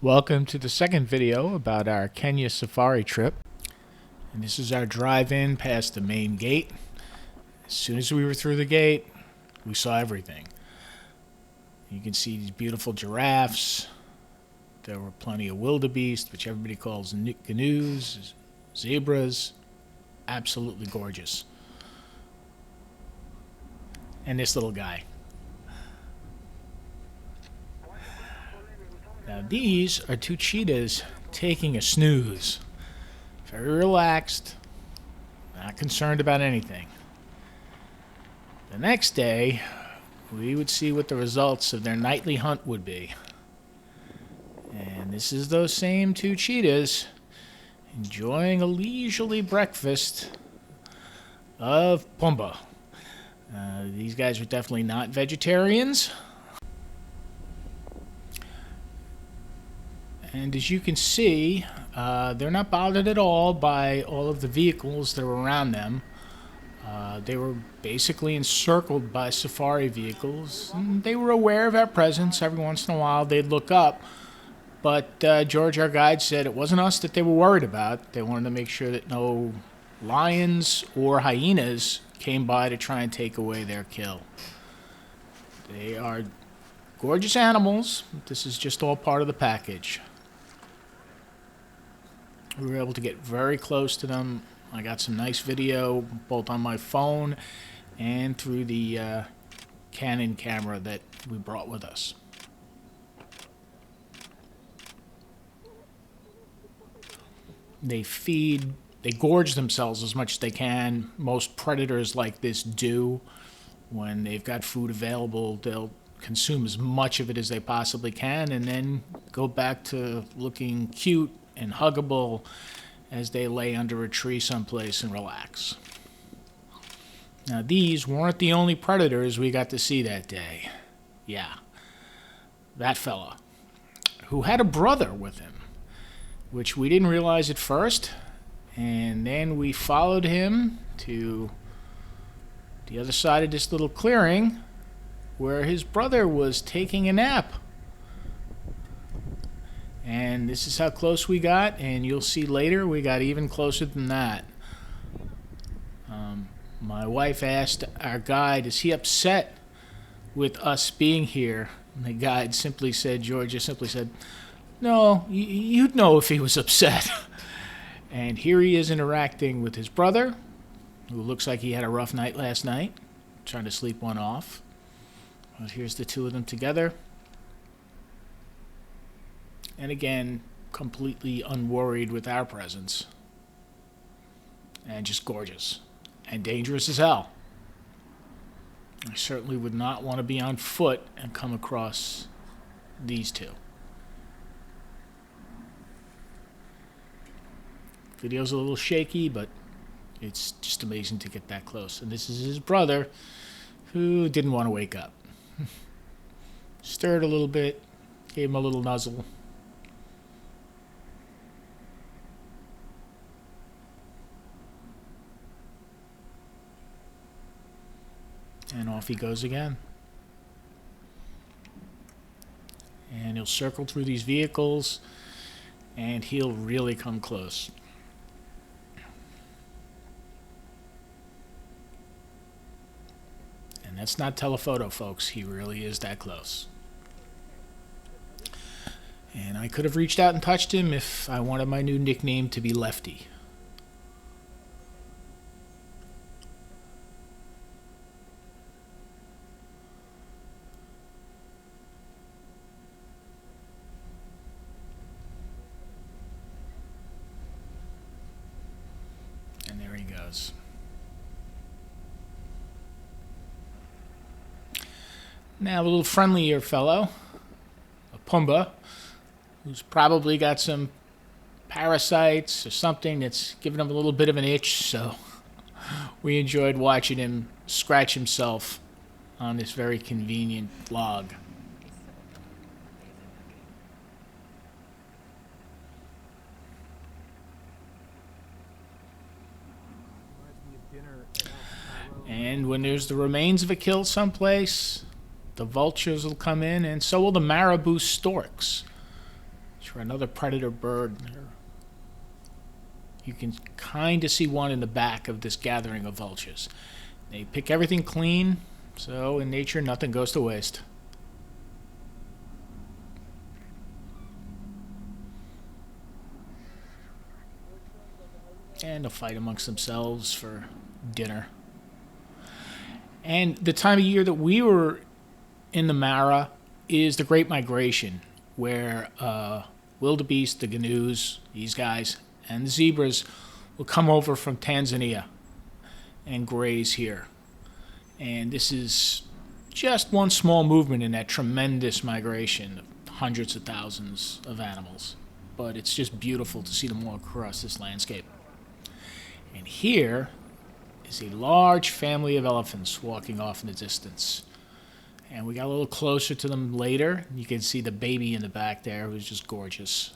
Welcome to the second video about our Kenya safari trip. And this is our drive-in past the main gate. As soon as we were through the gate, we saw everything. You can see these beautiful giraffes. There were plenty of wildebeest, which everybody calls canoes, zebras. Absolutely gorgeous. And this little guy. Now these are two cheetahs taking a snooze. Very relaxed, not concerned about anything. The next day, we would see what the results of their nightly hunt would be. And this is those same two cheetahs enjoying a leisurely breakfast of pumba. These guys are definitely not vegetarians. And as you can see, they're not bothered at all by all of the vehicles that are around them. They were basically encircled by safari vehicles, and they were aware of our presence. Every once in a while they'd look up, but George, our guide, said it wasn't us that they were worried about. They wanted to make sure that no lions or hyenas came by to try and take away their kill. They are gorgeous animals. This is just all part of the package. We were able to get very close to them. I got some nice video both on my phone and through the Canon camera that we brought with us. They gorge themselves as much as they can. Most predators like this do. When they've got food available, they'll consume as much of it as they possibly can and then go back to looking cute and huggable as they lay under a tree someplace and relax. Now these weren't the only predators we got to see that day. Yeah, that fella, who had a brother with him, which we didn't realize at first, and then we followed him to the other side of this little clearing where his brother was taking a nap. And this is how close we got, and you'll see later we got even closer than that. My wife asked our guide, is he upset with us being here? And the guide simply said, Georgia simply said, no, you'd know if he was upset. And here he is interacting with his brother, who looks like he had a rough night last night, trying to sleep one off. But here's the two of them together. And again, completely unworried with our presence. And just gorgeous. And dangerous as hell. I certainly would not want to be on foot and come across these two. Video's a little shaky, but it's just amazing to get that close. And this is his brother, who didn't want to wake up. Stirred a little bit, gave him a little nuzzle. And off he goes again. And he'll circle through these vehicles, and he'll really come close. And that's not telephoto, folks. He really is that close. And I could have reached out and touched him if I wanted my new nickname to be Lefty. And there he goes. Now a little friendlier fellow, a pumba, who's probably got some parasites or something that's giving him a little bit of an itch, so we enjoyed watching him scratch himself on this very convenient log. And when there's the remains of a kill someplace, the vultures will come in, and so will the marabou storks. For another predator bird. You can kind of see one in the back of this gathering of vultures. They pick everything clean, so in nature, nothing goes to waste. And they'll fight amongst themselves for dinner. And the time of year that we were in the Mara is the Great Migration, where wildebeest, the gnus, these guys, and the zebras will come over from Tanzania and graze here. And this is just one small movement in that tremendous migration of hundreds of thousands of animals. But it's just beautiful to see them walk across this landscape. And here is a large family of elephants walking off in the distance. And we got a little closer to them later. You can see the baby in the back there, who's just gorgeous.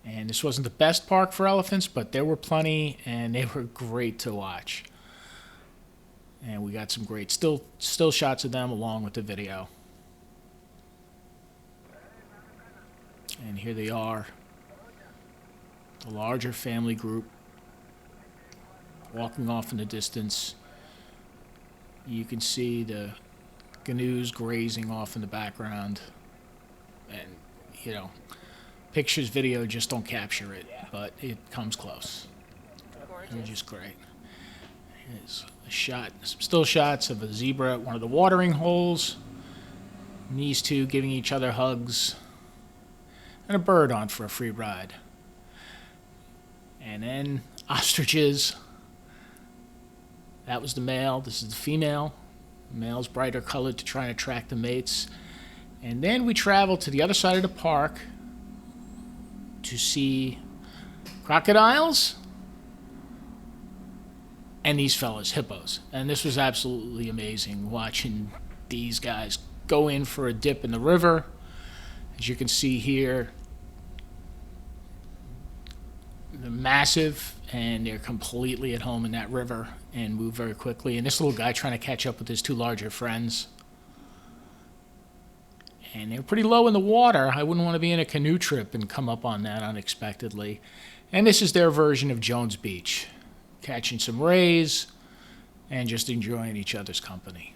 And this wasn't the best park for elephants, but there were plenty, and they were great to watch. And we got some great still shots of them along with the video. And here they are, the larger family group walking off in the distance. You can see the gnus grazing off in the background. And, you know, pictures, video just don't capture it, but it comes close. They're just great. Here's a shot, some still shots of a zebra at one of the watering holes. And these two giving each other hugs. And a bird on for a free ride. And then ostriches. That was the male. This is the female. The male's brighter colored to try and attract the mates. And then we traveled to the other side of the park to see crocodiles and these fellas, hippos. And this was absolutely amazing watching these guys go in for a dip in the river. As you can see here, they're massive and they're completely at home in that river and move very quickly. And this little guy trying to catch up with his two larger friends. And they're pretty low in the water. I wouldn't want to be in a canoe trip and come up on that unexpectedly. And this is their version of Jones Beach, catching some rays and just enjoying each other's company.